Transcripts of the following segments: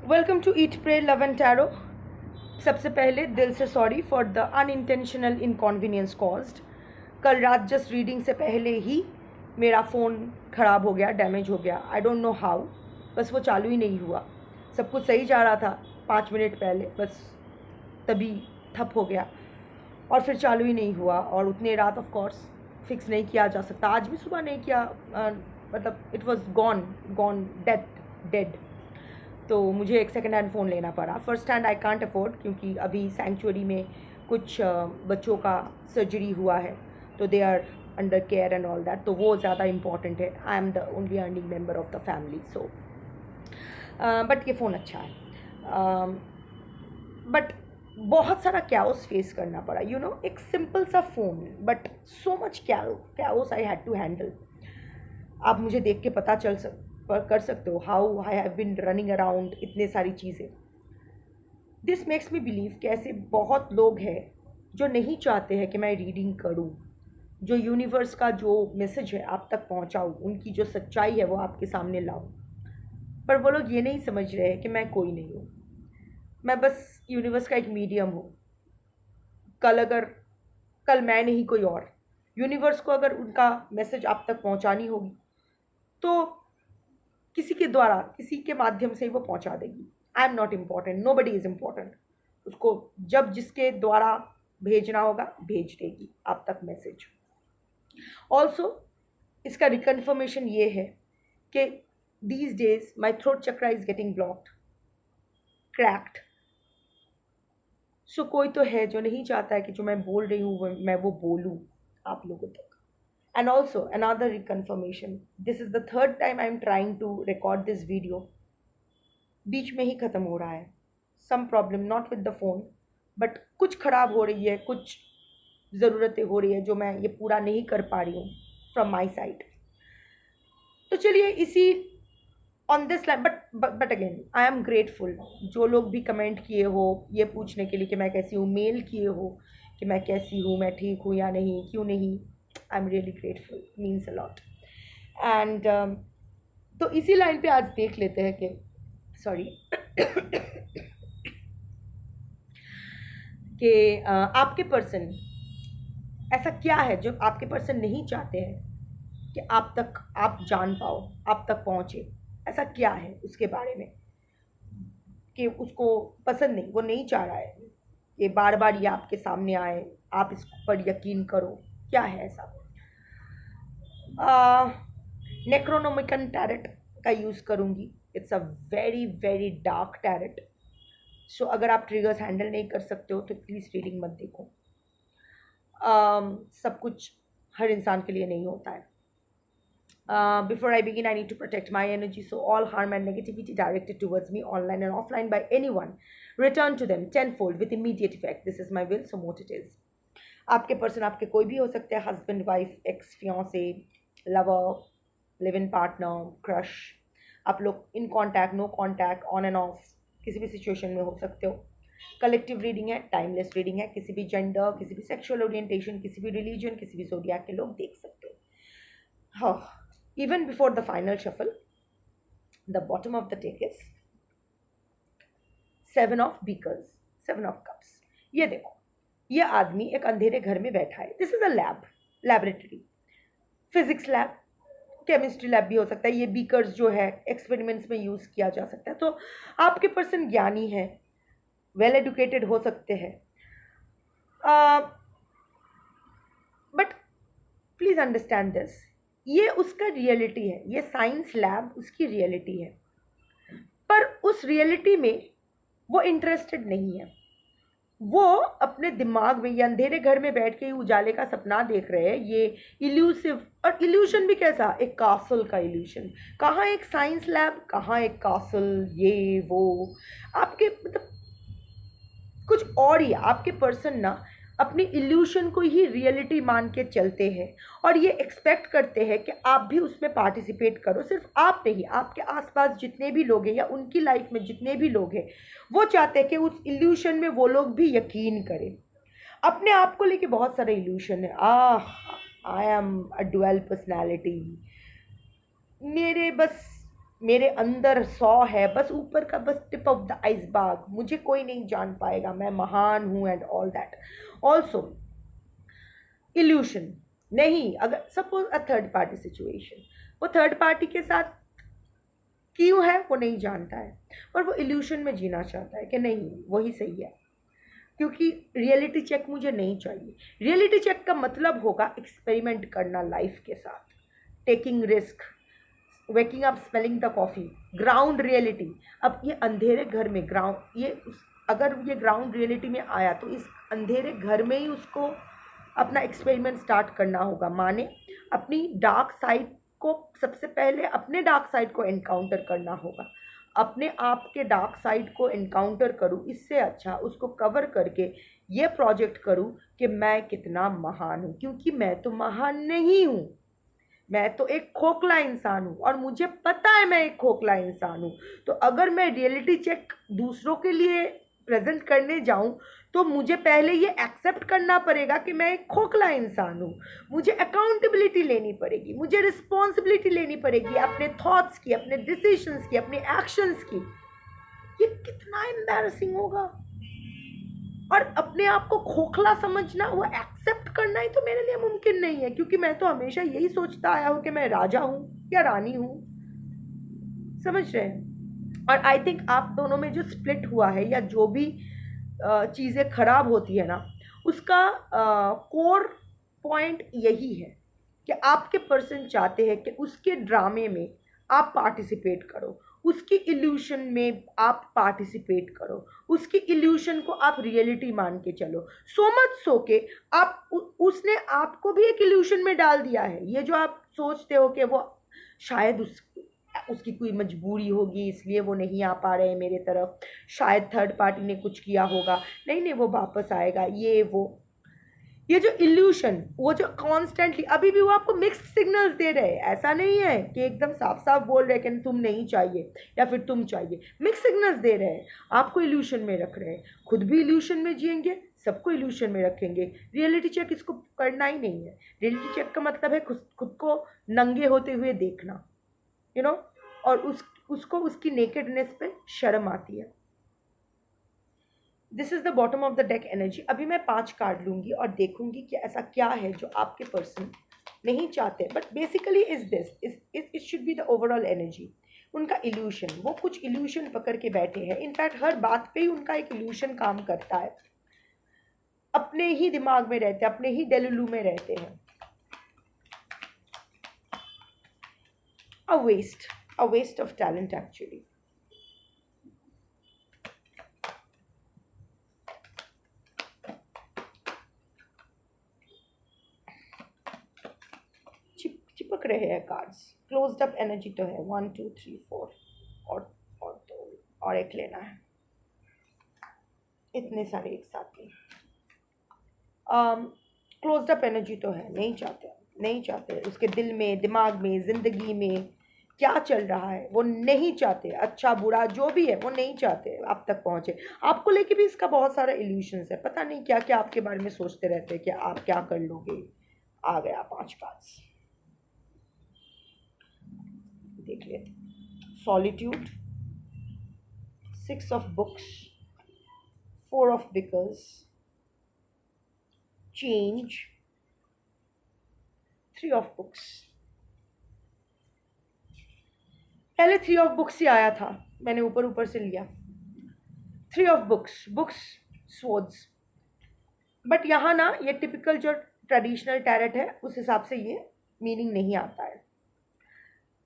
Welcome to eat pray love and tarot. सबसे पहले दिल से sorry for the unintentional inconvenience caused. कल रात जस्ट रीडिंग से पहले ही मेरा फ़ोन ख़राब हो गया, डैमेज हो गया। आई डोंट नो हाउ, बस वो चालू ही नहीं हुआ। सब कुछ सही जा रहा था 5 मिनट पहले, बस तभी ठप हो गया और फिर चालू ही नहीं हुआ। और उतने रात ऑफ कोर्स फिक्स नहीं किया जा सकता। आज भी सुबह नहीं किया, मतलब it was gone gone dead dead. तो मुझे एक सेकेंड हैंड फ़ोन लेना पड़ा। First hand I can't afford, क्योंकि अभी सैंक्चुअरी में कुछ बच्चों का सर्जरी हुआ है, तो they are under care and all that, तो वो ज़्यादा इंपॉर्टेंट है। I am the only earning member of the family, so but ये फ़ोन अच्छा है। बट बहुत सारा कैओस फेस करना पड़ा, यू नो, एक सिंपल सा phone but so much chaos I had to handle. आप मुझे देख के पता कर सकते हो how I have been running around इतने सारी चीज़ें। दिस मेक्स मी बिलीव कि ऐसे बहुत लोग हैं जो नहीं चाहते हैं कि मैं रीडिंग करूं, जो यूनिवर्स का जो मैसेज है आप तक पहुंचाऊं, उनकी जो सच्चाई है वो आपके सामने लाऊं। पर वो लोग ये नहीं समझ रहे हैं कि मैं कोई नहीं हूँ, मैं बस यूनिवर्स का एक मीडियम हूँ। कल अगर कल मैं नहीं कोई और, यूनिवर्स को अगर उनका मैसेज आप तक पहुंचानी होगी तो किसी के द्वारा, किसी के माध्यम से ही वो पहुंचा देगी। I am not important, nobody is important. उसको जब जिसके द्वारा भेजना होगा भेज देगी आप तक मैसेज। ऑल्सो इसका रिकन्फर्मेशन ये है कि these days my throat chakra is getting blocked, cracked. So कोई तो है जो नहीं चाहता है कि जो मैं बोल रही हूँ मैं वो बोलूँ आप लोगों तक। And also another reconfirmation, this is the third time I'm trying to record this video, बीच में ही ख़त्म हो रहा है। Some problem not with the phone, but कुछ ख़राब हो रही है, कुछ ज़रूरतें हो रही है जो मैं ये पूरा नहीं कर पा रही हूँ फ्रॉम माई साइड। तो चलिए इसी on this line, but again I am grateful. जो लोग भी कमेंट किए हो ये पूछने के लिए कि मैं कैसी हूँ, मेल किए हो कि मैं कैसी हूँ, मैं ठीक हूँ या नहीं, क्यों नहीं, I am really grateful, means a lot. And तो इसी लाइन पे आज देख लेते हैं कि सॉरी कि आपके पर्सन, ऐसा क्या है जो आपके पर्सन नहीं चाहते हैं कि आप तक आप जान पाओ, आप तक पहुंचे। ऐसा क्या है उसके बारे में कि उसको पसंद नहीं, वो नहीं चाह रहा है कि बार बार ये आपके सामने आए, आप इस पर यकीन करो। क्या है ऐसा? नेक्रोनोमिकन टैरेट का यूज़ करूँगी। It's a very very dark tarot. So अगर आप ट्रिगर्स हैंडल नहीं कर सकते हो तो प्लीज़ रीडिंग मत देखो। सब कुछ हर इंसान के लिए नहीं होता है। Before I begin, I need to protect my energy, so all harm and negativity directed towards me, online and offline, by anyone, return to them tenfold with immediate effect. This is my will, so mote it is. आपके person आपके कोई भी हो सकते हैं, husband, wife, ex, fiance, lover, live in partner, crush. आप लोग in contact, no contact, on and off, किसी भी सिचुएशन में हो सकते हो। कलेक्टिव रीडिंग है, टाइमलेस रीडिंग है। किसी भी जेंडर, किसी भी सेक्सुअल ओरिएंटेशन, किसी भी रिलीजन, किसी भी ज़ोडिएक के लोग देख सकते हो। हाँ, even before the final shuffle, the bottom of the deck is 7 of Beakers, 7 of Cups. ये देखो, ये आदमी एक अंधेरे घर में बैठा है। This is a lab, laboratory, physics lab, chemistry lab भी हो सकता है। ये बीकर्स जो है एक्सपेरिमेंट्स में यूज़ किया जा सकता है। तो आपके पर्सन ज्ञानी है, वेल एडुकेटेड हो सकते हैं, बट प्लीज़ अंडरस्टैंड दिस, ये उसका रियलिटी है, ये साइंस लैब उसकी रियलिटी है। पर उस रियलिटी में वो इंटरेस्टेड नहीं है। वो अपने दिमाग में, ये अंधेरे घर में बैठ के ही उजाले का सपना देख रहे हैं। ये इल्यूसिव, और इल्यूशन भी कैसा, एक कासल का इल्यूशन। कहाँ एक साइंस लैब, कहाँ एक कासल, ये वो। आपके मतलब कुछ और ही, आपके पर्सन ना अपनी इल्यूशन को ही रियलिटी मान के चलते हैं और ये एक्सपेक्ट करते हैं कि आप भी उसमें पार्टिसिपेट करो। सिर्फ आप नहीं, आपके आसपास जितने भी लोग हैं या उनकी लाइफ में जितने भी लोग हैं, वो चाहते हैं कि उस इल्यूशन में वो लोग भी यकीन करें। अपने आप को लेके बहुत सारे इल्यूशन है। I am a dual personality, मेरे बस मेरे अंदर 100 है, बस ऊपर का बस टिप ऑफ द आइसबर्ग, मुझे कोई नहीं जान पाएगा, मैं महान हूं and all that. Also evolution, नहीं, अगर suppose a third party situation, वो थर्ड पार्टी के साथ क्यों है वो नहीं जानता है, पर वो इल्यूशन में जीना चाहता है कि नहीं वही सही है, क्योंकि रियलिटी चेक मुझे नहीं चाहिए। रियलिटी चेक का मतलब होगा एक्सपेरिमेंट करना लाइफ के साथ, taking risk, waking up smelling the coffee, ground reality. अब ये अंधेरे घर में ग्राउंड, अगर ये ग्राउंड रियलिटी में आया तो इस अंधेरे घर में ही उसको अपना एक्सपेरिमेंट स्टार्ट करना होगा। माने अपनी डार्क साइड को, सबसे पहले अपने डार्क साइड को एनकाउंटर करना होगा। अपने आप के डार्क साइड को एनकाउंटर करूँ, इससे अच्छा उसको कवर करके ये प्रोजेक्ट करूँ कि मैं कितना महान हूँ, क्योंकि मैं तो महान नहीं हूँ, मैं तो एक खोखला इंसान हूँ और मुझे पता है मैं एक खोखला इंसान हूँ। तो अगर मैं रियलिटी चेक दूसरों के लिए प्रेजेंट करने जाऊँ तो मुझे पहले ये एक्सेप्ट करना पड़ेगा कि मैं एक खोखला इंसान हूँ, मुझे अकाउंटेबिलिटी लेनी पड़ेगी, मुझे रिस्पॉन्सिबिलिटी लेनी पड़ेगी अपने थॉट्स की, अपने डिसीजंस की, अपने एक्शंस की। ये कितना एम्बैरसिंग होगा। और अपने आप को खोखला समझना, वो एक्सेप्ट करना ही तो मेरे लिए मुमकिन नहीं है, क्योंकि मैं तो हमेशा यही सोचता आया हूँ कि मैं राजा हूँ या रानी हूँ। समझ रहे हैं? और आई थिंक आप दोनों में जो स्प्लिट हुआ है या जो भी चीज़ें खराब होती है ना, उसका कोर पॉइंट यही है कि आपके पर्सन चाहते हैं कि उसके ड्रामे में आप पार्टिसिपेट करो, उसकी इल्यूशन में आप पार्टिसिपेट करो, उसकी इल्यूशन को आप रियलिटी मान के चलो। सो मच सो के आप उसने आपको भी एक इल्यूशन में डाल दिया है। ये जो आप सोचते हो कि वो शायद उसकी कोई मजबूरी होगी इसलिए वो नहीं आ पा रहे हैं मेरे तरफ, शायद थर्ड पार्टी ने कुछ किया होगा, नहीं नहीं वो वापस आएगा, ये वो, ये जो इल्यूशन, वो जो कॉन्स्टेंटली अभी भी वो आपको मिक्स्ड सिग्नल्स दे रहे हैं। ऐसा नहीं है कि एकदम साफ साफ बोल रहे हैं कि तुम नहीं चाहिए या फिर तुम चाहिए, मिक्स सिग्नल्स दे रहे हैं, आपको इल्यूशन में रख रहे हैं, खुद भी इल्यूशन में जिएंगे, सबको इल्यूशन में रखेंगे। रियलिटी चेक इसको करना ही नहीं है। रियलिटी चेक का मतलब है खुद खुद को नंगे होते हुए देखना, यू नो, और उसको उसकी नेकेडनेस पे शर्म आती है। This is the bottom of the deck energy. अभी मैं 5 कार्ड लूंगी और देखूंगी कि ऐसा क्या है जो आपके पर्सन नहीं चाहते, but basically is this it should be the overall energy. उनका इल्यूशन, वो कुछ इल्यूशन पकड़ के बैठे हैं, इनफैक्ट हर बात पे ही उनका एक इल्यूशन काम करता है, अपने ही दिमाग में रहते हैं, अपने ही डेलुलू में रहते हैं। A waste of talent actually. चिपक रहे हैं कार्ड्स। क्लोज्ड अप एनर्जी तो है, 1 2 3 4, और दो और एक लेना है, इतने सारे एक साथ में। क्लोज्ड अप एनर्जी तो है, नहीं चाहते, नहीं चाहते, उसके दिल में, दिमाग में, ज़िंदगी में क्या चल रहा है वो नहीं चाहते, अच्छा बुरा जो भी है वो नहीं चाहते आप तक पहुँचे। आपको लेके भी इसका बहुत सारा इल्यूशंस है, पता नहीं क्या क्या आपके बारे में सोचते रहते हैं कि आप क्या कर लोगे। आ गया 5 कार्ड्स, देख लेते। Solitude, 6 of books, 4 of pickles, change, 3 of books. पहले 3 ऑफ बुक्स ही आया था, मैंने ऊपर ऊपर से लिया। 3 of books, books, swords. But यहाँ ना ये टिपिकल जो ट्रेडिशनल टैरेट है उस हिसाब से ये मीनिंग नहीं आता है।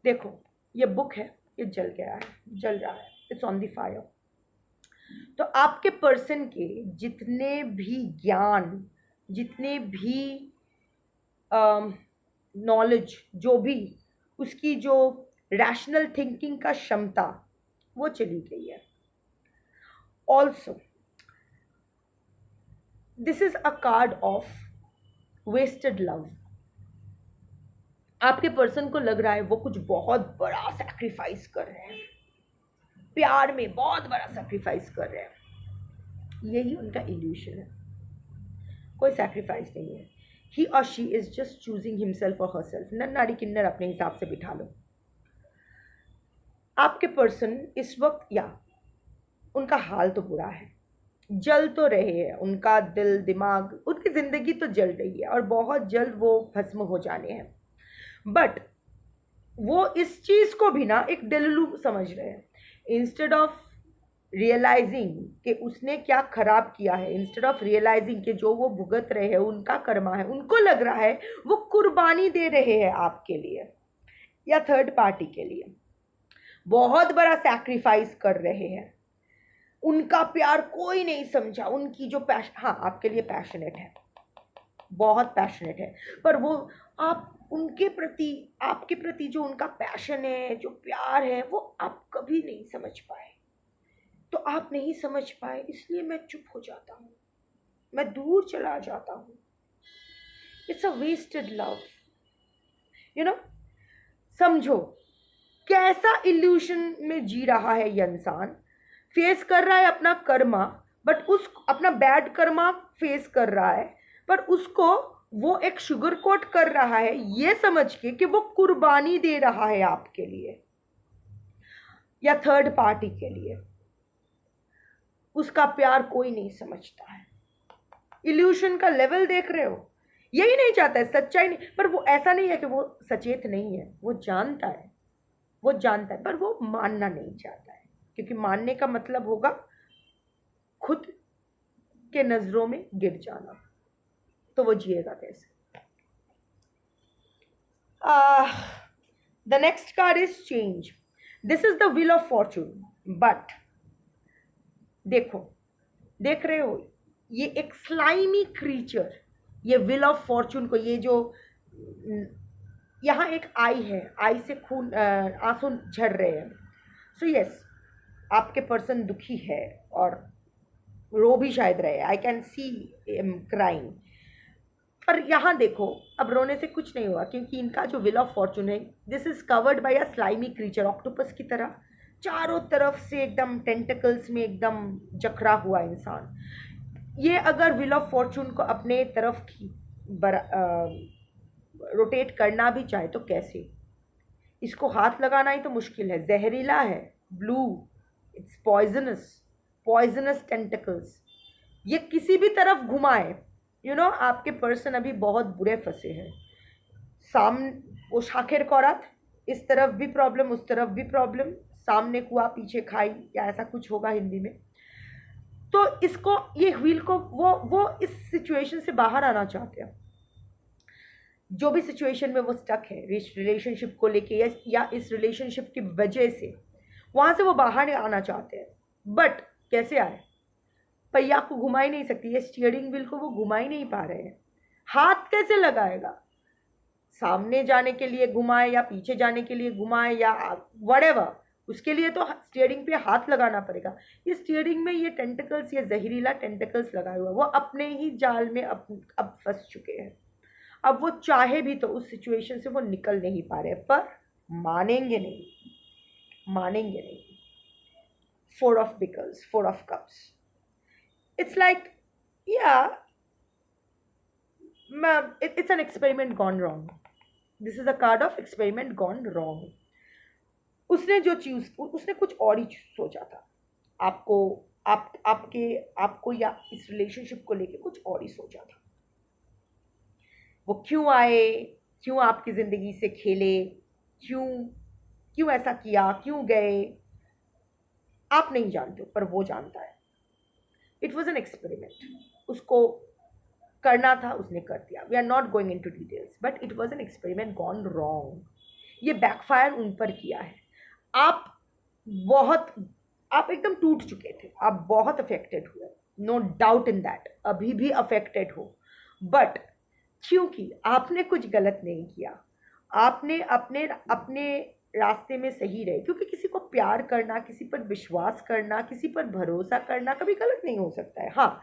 देखो ये बुक है, ये जल गया है, जल रहा है, इट्स ऑन द फायर। तो आपके पर्सन के जितने भी ज्ञान, जितने भी नॉलेज, जो भी उसकी जो रैशनल थिंकिंग का क्षमता, वो चली गई है। Also this is a card of wasted love. आपके पर्सन को लग रहा है वो कुछ बहुत बड़ा सैक्रिफाइस कर रहे हैं, प्यार में बहुत बड़ा सैक्रिफाइस कर रहे हैं। यही उनका इल्यूशन है, कोई सैक्रिफाइस नहीं है। ही और she is just choosing himself और हरसेल्फ। नर नारी किन्नर अपने हिसाब से बिठा लो। आपके पर्सन इस वक्त, या उनका हाल तो बुरा है, जल तो रहे हैं, उनका दिल दिमाग, उनकी जिंदगी तो जल रही है और बहुत जल्द वो भस्म हो जाने हैं। बट वो इस चीज को भी ना एक डेलुलू समझ रहे हैं। इंस्टेड ऑफ रियलाइजिंग कि उसने क्या खराब किया है, इंस्टेड ऑफ रियलाइजिंग कि जो वो भुगत रहे हैं उनका कर्मा है, उनको लग रहा है वो कुर्बानी दे रहे हैं आपके लिए या थर्ड पार्टी के लिए, बहुत बड़ा सैक्रिफाइस कर रहे हैं। उनका प्यार कोई नहीं समझा, उनकी जो पैशन, हाँ आपके लिए पैशनेट है, बहुत पैशनेट है, पर वो आप उनके प्रति, आपके प्रति जो उनका पैशन है, जो प्यार है, वो आप कभी नहीं समझ पाए। तो आप नहीं समझ पाए इसलिए मैं चुप हो जाता हूँ, मैं दूर चला जाता हूँ। It's a wasted love, you know. समझो कैसा इल्यूशन में जी रहा है ये इंसान, फेस कर रहा है अपना कर्मा, बट उस अपना बैड कर्मा फेस कर रहा है, पर उसको वो एक शुगर कोट कर रहा है ये समझ के कि वो कुर्बानी दे रहा है आपके लिए या थर्ड पार्टी के लिए। उसका प्यार कोई नहीं समझता है। इल्यूशन का लेवल देख रहे हो, यही नहीं चाहता है, सच्चाई नहीं, पर वो ऐसा नहीं है कि वो सचेत नहीं है, वो जानता है, वो जानता है, पर वो मानना नहीं चाहता है, क्योंकि मानने का मतलब होगा खुद के नजरों में गिर जाना, तो वो जिएगा कैसे। The next card is change. This is the will of Fortune, but देखो, देख रहे हो ये एक स्लाइमी क्रीचर, ये विल ऑफ फॉर्चून को, ये जो यहाँ एक आई है, आई से खून आंसू झड़ रहे हैं। सो यस, आपके पर्सन दुखी है और रो भी शायद रहे, आई कैन सी क्राइंग। पर यहाँ देखो, अब रोने से कुछ नहीं हुआ, क्योंकि इनका जो विल ऑफ फॉर्चून है, this is covered by a slimy creature, octopus की तरह चारों तरफ से एकदम टेंटिकल्स में एकदम जकड़ा हुआ इंसान। ये अगर विल ऑफ फॉर्चून को अपने तरफ की रोटेट करना भी चाहे तो कैसे, इसको हाथ लगाना ही तो मुश्किल है, जहरीला है, blue, it's poisonous, poisonous tentacles, ये किसी भी तरफ घुमाए, यू नो, आपके पर्सन अभी बहुत बुरे फंसे हैं। सामने वो शाखेर कौरात, इस तरफ भी प्रॉब्लम, उस तरफ भी प्रॉब्लम, सामने कुआ पीछे खाई, या ऐसा कुछ होगा हिंदी में। तो इसको, ये व्हील को, वो इस सिचुएशन से बाहर आना चाहते हैं, जो भी सिचुएशन में वो स्टक है इस रिलेशनशिप को लेके, या इस रिलेशनशिप की वजह से वहां से वो बाहर आना चाहते हैं। बट कैसे आए, पहिया को घुमा ही नहीं सकती, ये स्टीयरिंग व्हील को वो घुमा ही नहीं पा रहे हैं, हाथ कैसे लगाएगा, सामने जाने के लिए घुमाए या पीछे जाने के लिए घुमाए या व्हाटएवर, उसके लिए तो स्टीयरिंग पे हाथ लगाना पड़ेगा। ये स्टीयरिंग में ये टेंटिकल्स, ये जहरीला टेंटिकल्स लगाए हुआ, वो अपने ही जाल में अब फंस चुके हैं। अब वो चाहे भी तो उस सिचुएशन से वो निकल नहीं पा रहे, पर मानेंगे नहीं, मानेंगे नहीं। Four of pickles, four of cups, it's like, या it's an experiment gone wrong. This is a card of experiment gone wrong. उसने जो चीज, उसने कुछ और ही सोचा था, आपको, आपको या इस रिलेशनशिप को लेके कुछ और ही सोचा था। वो क्यों आए, क्यों आपकी जिंदगी से खेले, क्यों क्यों ऐसा किया, क्यों गए, आप नहीं जानते हो, पर वो जानता है। इट वॉज एन एक्सपेरिमेंट, उसको करना था, उसने कर दिया। We are not going into details, but it was an experiment gone wrong. ये बैकफायर उन पर किया है। आप बहुत, आप एकदम टूट चुके थे, आप बहुत अफेक्टेड हुए, नो डाउट इन दैट, अभी भी अफेक्टेड हो। बट क्योंकि आपने कुछ गलत नहीं किया, आपने अपने अपने रास्ते में सही रहे, क्योंकि किसी को प्यार करना, किसी पर विश्वास करना, किसी पर भरोसा करना कभी गलत नहीं हो सकता है। हाँ,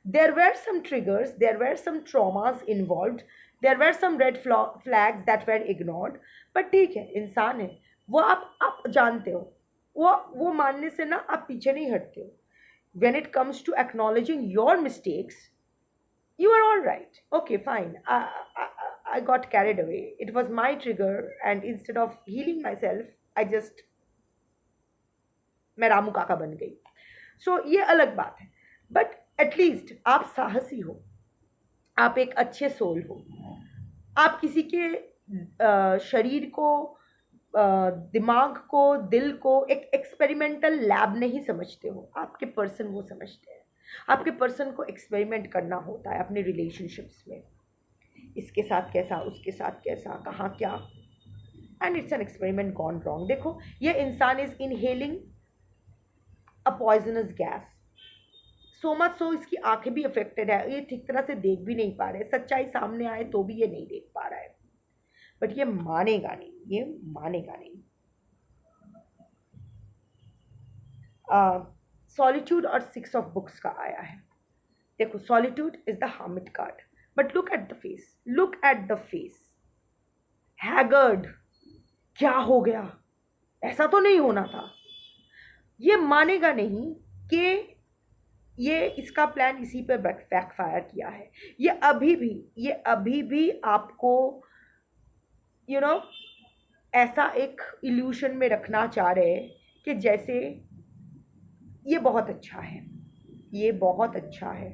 there were some triggers, there were some traumas involved, there were some red flags that were ignored, but ठीक है, इंसान है वो, आप जानते हो, वो मानने से ना आप पीछे नहीं हटते हो। when it comes to acknowledging your mistakes, you are all right, okay fine, I got carried away, it was my trigger, and instead of healing myself, I just मैं रामू काका बन गई। सो ये अलग बात है, बट एटलीस्ट आप साहसी हो, आप एक अच्छे सोल हो, आप किसी के शरीर को, दिमाग को, दिल को एक एक्सपेरिमेंटल लैब नहीं समझते हो, आपके पर्सन वो समझते हैं। आपके पर्सन को एक्सपेरिमेंट करना होता है अपने रिलेशनशिप्स में, इसके साथ कैसा, उसके साथ कैसा, कहाँ क्या, and it's an experiment gone wrong. देखो ये इंसान is inhaling a poisonous gas, so much so इसकी आंखें भी अफेक्टेड है, ये ठीक तरह से देख भी नहीं पा रहे, सच्चाई सामने आए तो भी ये नहीं देख पा रहा है, बट ये मानेगा नहीं, ये मानेगा नहीं। सॉलिट्यूड और 6 ऑफ बुक्स का आया है। देखो solitude is the hermit card, but look at the face, look at the face, haggard, क्या हो गया, ऐसा तो नहीं होना था। ये मानेगा नहीं कि ये इसका प्लान इसी पे बैकफायर किया है। ये अभी भी आपको यू नो ऐसा एक इल्यूशन में रखना चाह रहे हैं कि जैसे ये बहुत अच्छा है, ये बहुत अच्छा है,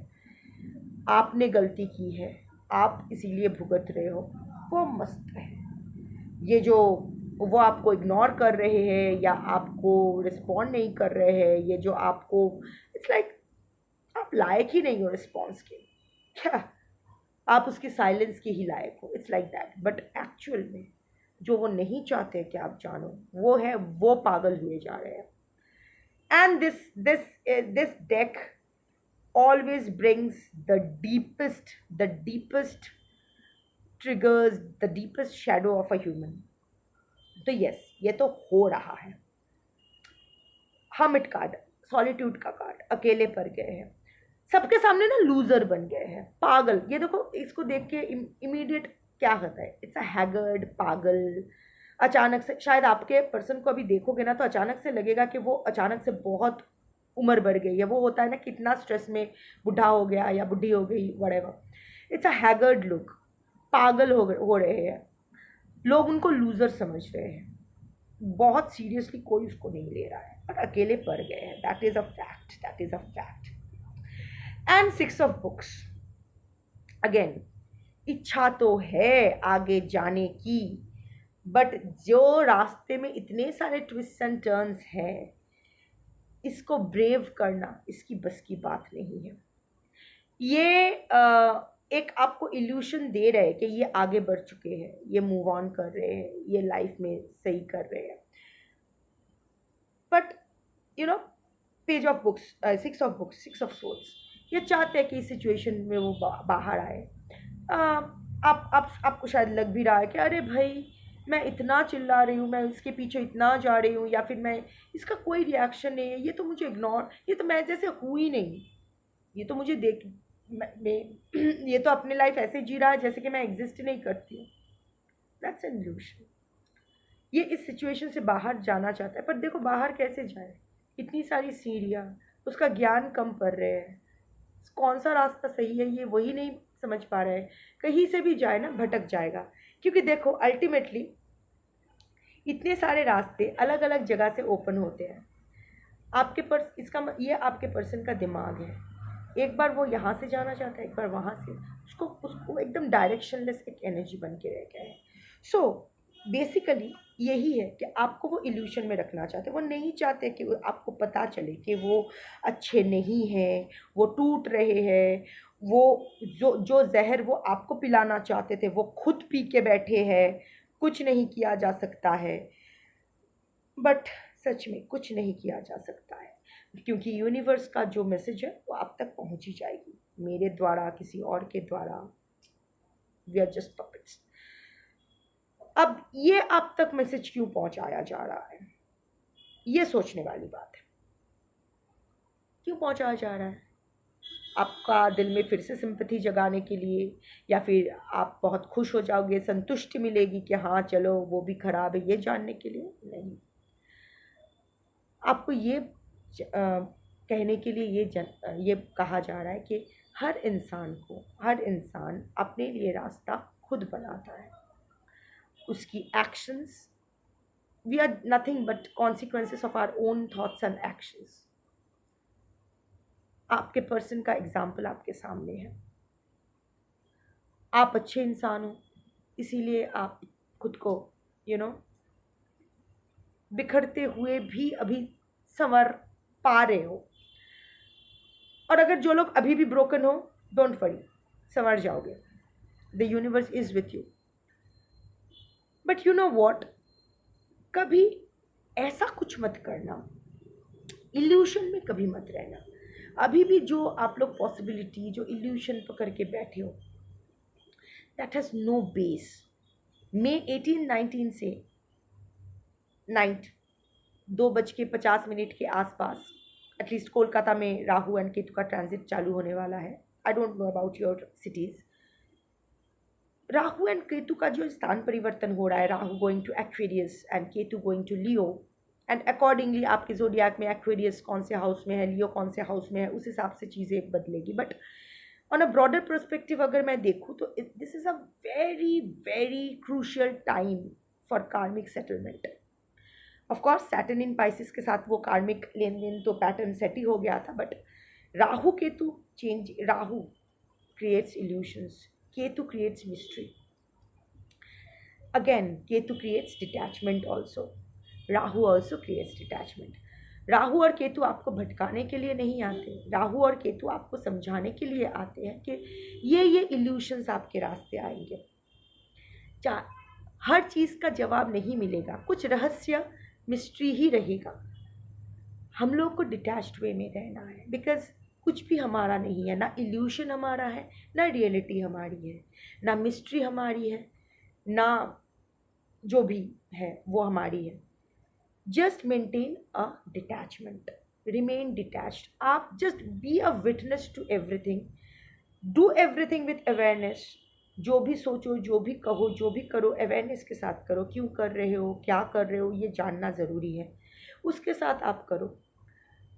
आपने गलती की है, आप इसीलिए भुगत रहे हो, वो मस्त है। ये जो वो आपको इग्नोर कर रहे हैं या आपको रिस्पॉन्ड नहीं कर रहे हैं, ये जो आपको, इट्स लाइक आप लायक ही नहीं हो रिस्पॉन्स के, क्या आप उसके साइलेंस के ही लायक हो, it's like that. But actual में जो वो नहीं चाहते कि आप जानो, वो है वो पागल हुए जा रहे हैं। And this deck always brings the deepest triggers, the deepest shadow of a human। तो यस, ये तो हो रहा है। हमिट कार्ड, सॉलिट्यूड का कार्ड, अकेले पड़ गए हैं, सबके सामने ना लूजर बन गए हैं, पागल। ये देखो इसको देख के इमीडिएट क्या होता है, इट्स अ हैगर्ड, पागल। अचानक से शायद आपके पर्सन को अभी देखोगे ना तो अचानक से लगेगा कि वो अचानक से बहुत उम्र बढ़ गई है, वो होता है ना कितना स्ट्रेस में बुढ़ा हो गया या बुढ़ी हो गई, whatever. It's a haggard look, पागल हो रहे हैं लोग, उनको लूजर समझ रहे हैं, बहुत सीरियसली कोई उसको नहीं ले रहा है, बट अकेले पड़ गए हैं, that is a fact, that is a fact. And 6 of books, again, इच्छा तो है आगे जाने की, बट जो रास्ते में इतने सारे ट्विस्ट एंड टर्न्स हैं, इसको ब्रेव करना इसकी बस की बात नहीं है। ये एक आपको इल्यूशन दे रहे हैं कि ये आगे बढ़ चुके हैं, ये मूव ऑन कर रहे हैं, ये लाइफ में सही कर रहे हैं, but you know page of books, 6 of books, 6 of swords, ये चाहते हैं कि इस सिचुएशन में वो बाहर आए। आपको शायद लग भी रहा है कि अरे भाई मैं इतना चिल्ला रही हूँ, मैं इसके पीछे इतना जा रही हूँ, या फिर मैं इसका कोई रिएक्शन नहीं है, ये तो मुझे इग्नोर, ये तो मैं जैसे हुई नहीं, ये तो मुझे देख ये तो अपनी लाइफ ऐसे जी रहा है जैसे कि मैं एग्जिस्ट नहीं करती हूँ। That's an illusion. ये इस सिचुएशन से बाहर जाना चाहता है, पर देखो बाहर कैसे जाए, इतनी सारी सीढ़ियाँ, उसका ज्ञान कम पड़ रहे हैं, कौन सा रास्ता सही है ये वही नहीं समझ पा रहा है, कहीं से भी जाए ना भटक जाएगा। क्योंकि देखो अल्टीमेटली इतने सारे रास्ते अलग अलग जगह से ओपन होते हैं, आपके पर्स इसका ये आपके पर्सन का दिमाग है, एक बार वो यहाँ से जाना चाहता है, एक बार वहाँ से, उसको उसको एकदम डायरेक्शनलेस एक एनर्जी बन के रह गया है। सो बेसिकली यही है कि आपको वो इल्यूशन में रखना चाहते हैं, वो नहीं चाहते कि आपको पता चले कि वो अच्छे नहीं हैं, वो टूट रहे हैं, वो जो जो जहर वो आपको पिलाना चाहते थे वो खुद पी के बैठे हैं, कुछ नहीं किया जा सकता है। बट सच में कुछ नहीं किया जा सकता है, क्योंकि यूनिवर्स का जो मैसेज है वो आप तक पहुंच ही जाएगी, मेरे द्वारा, किसी और के द्वारा, वी आर जस्ट पपेट्स। अब ये आप तक मैसेज क्यों पहुंचाया जा रहा है, ये सोचने वाली बात है। क्यों पहुंचाया जा रहा है? आपका दिल में फिर से सिंपैथी जगाने के लिए, या फिर आप बहुत खुश हो जाओगे, संतुष्टि मिलेगी कि हाँ चलो वो भी खराब है, ये जानने के लिए नहीं। आपको ये कहने के लिए ये कहा जा रहा है कि हर इंसान अपने लिए रास्ता खुद बनाता है, उसकी actions we are nothing but consequences of our own thoughts and actions. आपके पर्सन का एग्जाम्पल आपके सामने है, आप अच्छे इंसान हो, इसीलिए आप खुद को यू नो बिखरते हुए भी अभी संवर पा रहे हो। और अगर जो लोग अभी भी ब्रोकन हो, डोंट वरी, संवर जाओगे, the universe is with you. But you know what, कभी ऐसा कुछ मत करना, इल्यूशन में कभी मत रहना। अभी भी जो आप लोग पॉसिबिलिटी, जो इल्यूशन पकड़ के बैठे हो, दैट हैज़ नो बेस। मई 18-19 से नाइट 2:50 के आसपास एटलीस्ट कोलकाता में राहु एंड केतु का ट्रांजिट चालू होने वाला है। I don't know about your cities. Rahu and Ketu का जो स्थान परिवर्तन हो रहा है, Rahu going to Aquarius and Ketu going to Leo, and accordingly आपके जोडियाक में एक्वेरियस कौन से हाउस में है, लियो कौन से हाउस में है, उस हिसाब से चीज़ें बदलेगी। But on a broader perspective अगर मैं देखूँ तो this is a very very crucial time for karmic settlement. Of course Saturn in Pisces के साथ वो कार्मिक लेन देन तो पैटर्न सेट ही हो गया था, but Rahu Ketu change, Rahu creates illusions, Ketu creates mystery, again Ketu creates detachment also, Rahu also creates detachment. Rahu और केतु आपको भटकाने के लिए नहीं आते, राहु और केतु आपको समझाने के लिए आते हैं कि ये इल्यूशंस आपके रास्ते आएंगे। हर चीज़ का जवाब नहीं मिलेगा, कुछ रहस्य मिस्ट्री ही रहेगा। हम लोग को डिटैच्ड वे में रहना है, बिकॉज कुछ भी हमारा नहीं है, ना इल्यूशन हमारा है, ना रियलिटी हमारी है, ना मिस्ट्री हमारी है, ना जो भी है वो हमारी है। Just maintain a detachment, remain detached. आप just be a witness to everything, do everything with awareness. जो भी सोचो, जो भी कहो, जो भी करो, अवेयरनेस के साथ करो। क्यों कर रहे हो, क्या कर रहे हो, ये जानना ज़रूरी है, उसके साथ आप करो।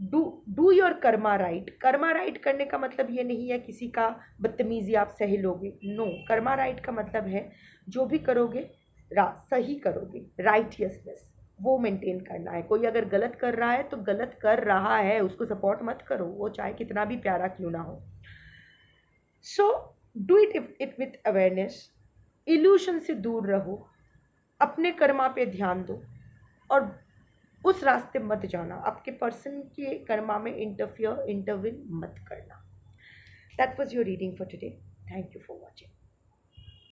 Do your Karma right. Karma right करने का मतलब ये नहीं है किसी का बदतमीजी आप सह लोगे, नो। कर्मा राइट का मतलब है जो भी करोगे सही करोगे, राइटियसनेस वो मेंटेन करना है। कोई अगर गलत कर रहा है तो गलत कर रहा है, उसको सपोर्ट मत करो, वो चाहे कितना भी प्यारा क्यों ना हो। So do it with awareness, evolution से दूर रहो, अपने कर्मा पे ध्यान दो और उस रास्ते मत जाना, आपके पर्सन के कर्मा में इंटरविन मत करना। That was your reading for today. Thank you for watching.